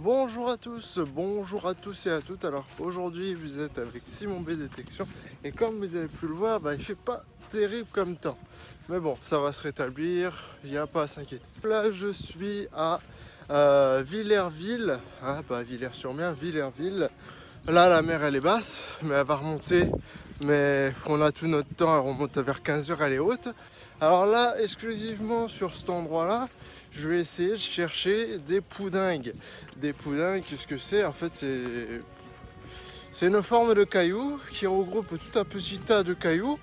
Bonjour à tous et à toutes. Alors aujourd'hui vous êtes avec Simon B Détection et comme vous avez pu le voir, il fait pas terrible comme temps. Mais bon, ça va se rétablir, il n'y a pas à s'inquiéter. Là je suis à Villerville, pas Villers-sur-Mer, Villerville. Là la mer elle est basse, mais elle va remonter. Mais on a tout notre temps, elle remonte vers 15h, elle est haute. Alors là, exclusivement sur cet endroit-là, je vais essayer de chercher des poudingues. Des poudingues, qu'est-ce que c'est? En fait, c'est une forme de cailloux qui regroupe tout un petit tas de cailloux.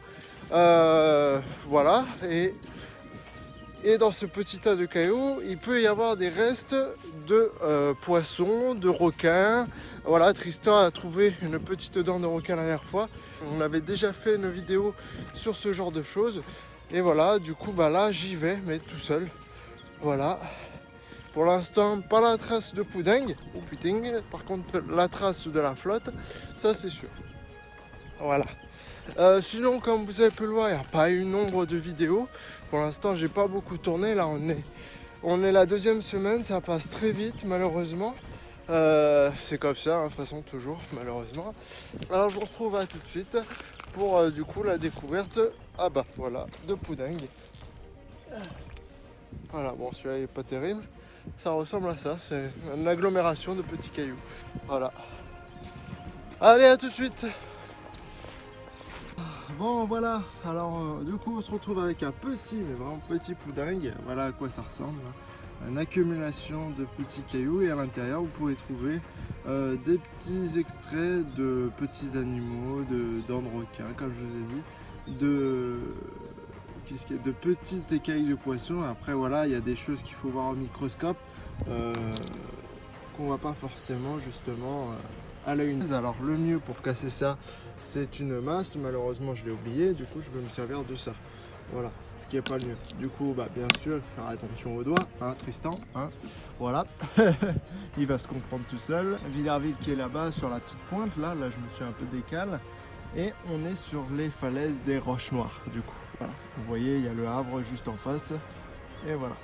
Voilà. Et dans ce petit tas de cailloux, il peut y avoir des restes de poissons, de requins. Voilà, Tristan a trouvé une petite dent de requin la dernière fois. On avait déjà fait une vidéo sur ce genre de choses. Et voilà, du coup, là, j'y vais, mais tout seul. Voilà. Pour l'instant, pas la trace de poudingue ou puting. Par contre, la trace de la flotte, ça c'est sûr. Voilà. Sinon, comme vous avez pu le voir, il n'y a pas eu nombre de vidéos. Pour l'instant, j'ai pas beaucoup tourné. Là, on est la deuxième semaine, ça passe très vite, malheureusement. C'est comme ça, de toute façon, toujours, malheureusement. Alors, je vous retrouve à tout de suite pour du coup la découverte. Voilà, de poudingue. Voilà, bon, celui-là n'est pas terrible. Ça ressemble à ça, c'est une agglomération de petits cailloux. Voilà. Allez, à tout de suite. Bon, voilà. Alors, du coup, on se retrouve avec un petit, mais vraiment petit poudingue. Voilà à quoi ça ressemble. Une accumulation de petits cailloux et à l'intérieur, vous pouvez trouver des petits extraits de petits animaux, de dents de requin, comme je vous ai dit, de petites écailles de poisson. Après voilà, il y a des choses qu'il faut voir au microscope qu'on voit pas forcément justement à l'œil nu. Alors le mieux pour casser ça, c'est une masse. Malheureusement je l'ai oublié, du coup je vais me servir de ça. Voilà, ce qui est pas le mieux. Du coup bien sûr faire attention aux doigts, Tristan, voilà. Il va se comprendre tout seul. Villerville qui est là-bas sur la petite pointe, là je me suis un peu décalé. Et on est sur les falaises des Roches Noires, du coup. Voilà. Vous voyez, il y a le Havre juste en face. Et voilà.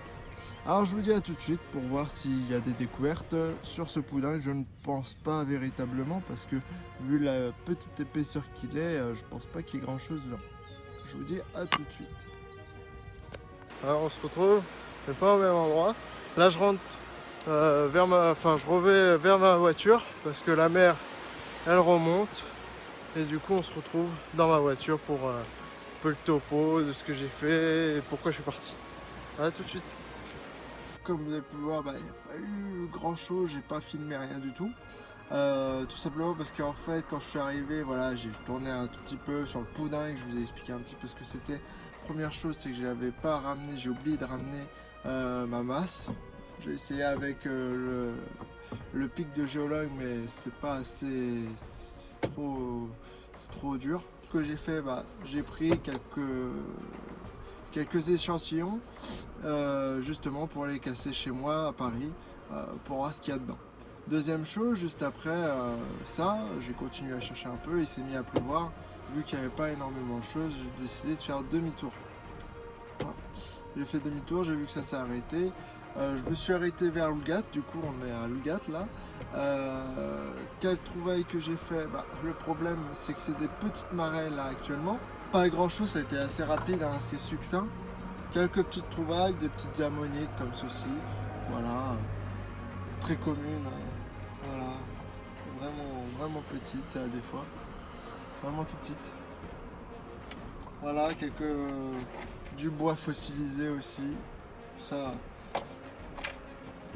Alors je vous dis à tout de suite pour voir s'il y a des découvertes sur ce poudingue. Je ne pense pas véritablement parce que vu la petite épaisseur qu'il est, je pense pas qu'il y ait grand chose dedans. Je vous dis à tout de suite. Alors on se retrouve, mais pas au même endroit. Là je rentre je revais vers ma voiture parce que la mer elle remonte. Et du coup on se retrouve dans ma voiture pour un peu le topo de ce que j'ai fait et pourquoi je suis parti. A tout de suite. Comme vous avez pu le voir, il n'y a pas eu grand chose, j'ai pas filmé rien du tout. Tout simplement parce qu'en fait quand je suis arrivé, voilà, j'ai tourné un tout petit peu sur le poudingue, je vous ai expliqué un petit peu ce que c'était. Première chose c'est que je n'avais pas ramené, j'ai oublié de ramener ma masse. J'ai essayé avec le pic de géologue mais c'est pas assez, c'est trop dur. Ce que j'ai fait, j'ai pris quelques échantillons justement pour les casser chez moi à Paris pour voir ce qu'il y a dedans. Deuxième chose, juste après ça, j'ai continué à chercher un peu, il s'est mis à pleuvoir. Vu qu'il n'y avait pas énormément de choses, j'ai décidé de faire demi-tour. Voilà. J'ai fait demi-tour, j'ai vu que ça s'est arrêté. Je me suis arrêté vers Lougat, du coup on est à Lougat là. Quelle trouvaille que j'ai fait, le problème c'est que c'est des petites marées là actuellement. Pas grand chose, ça a été assez rapide, assez succinct. Quelques petites trouvailles, des petites ammonites comme ceci. Voilà, très communes. Voilà, vraiment petites des fois. Vraiment tout petites. Voilà, du bois fossilisé aussi. Ça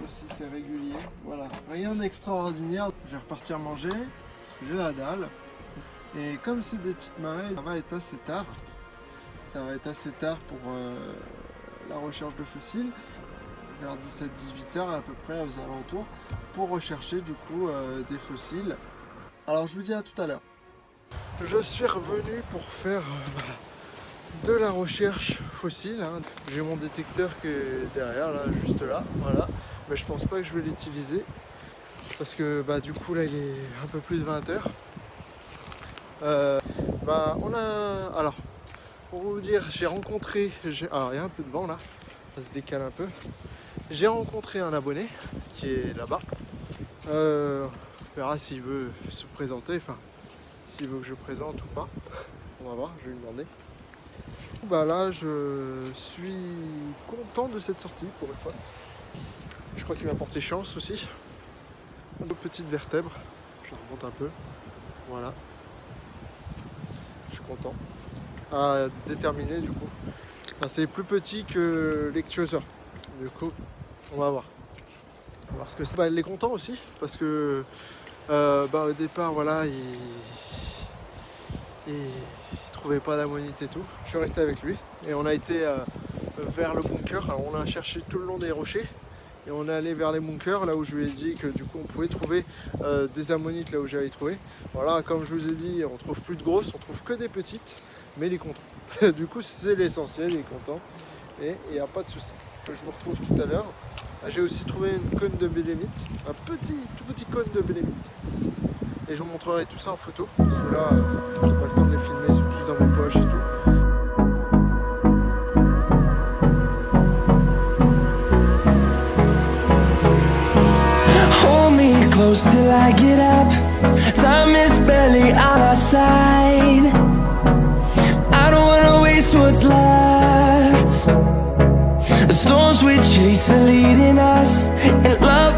aussi c'est régulier. Voilà, rien d'extraordinaire. Je vais repartir manger parce que j'ai la dalle. Et comme c'est des petites marées, ça va être assez tard. Ça va être assez tard pour la recherche de fossiles. Vers 17-18 heures à peu près aux alentours. Pour rechercher du coup des fossiles. Alors je vous dis à tout à l'heure. Je suis revenu pour faire de la recherche fossile. J'ai mon détecteur qui est derrière, là, juste là. Voilà. Mais je pense pas que je vais l'utiliser. Parce que du coup là il est un peu plus de 20 heures. Alors pour vous dire, j'ai rencontré, alors il y a un peu de vent là, ça se décale un peu. J'ai rencontré un abonné qui est là-bas On verra s'il veut se présenter, enfin s'il veut que je présente ou pas. On va voir, je vais lui demander. Bah là, je suis content de cette sortie pour une fois. Je crois qu'il m'a porté chance aussi. Deux petites vertèbres, je remonte un peu. Voilà. Je suis content. À déterminer du coup. Enfin, c'est plus petit que l'Ichthyosaur. Du coup, on va voir. On va voir ce que c'est. Bah, il est content aussi parce que au départ, voilà, il trouvait pas d'ammonite et tout. Je suis resté avec lui et on a été vers le bunker. Alors, on a cherché tout le long des rochers et on est allé vers les bunkers là où je lui ai dit que du coup on pouvait trouver des ammonites là où j'avais trouvé. Voilà, comme je vous ai dit, on trouve plus de grosses, on trouve que des petites, mais il est content. Du coup, c'est l'essentiel, il est content et il n'y a pas de souci. Je vous retrouve tout à l'heure. J'ai aussi trouvé une cône de bélémite, un tout petit cône de bélémite. Et je vous montrerai tout ça en photo, parce que là, j'ai pas le temps de les filmer, ils sont tous dans mes poches et tout. Hold me close till I get up. Time is barely on our side. I don't wanna waste what's left. The storms we chase are leading us, and love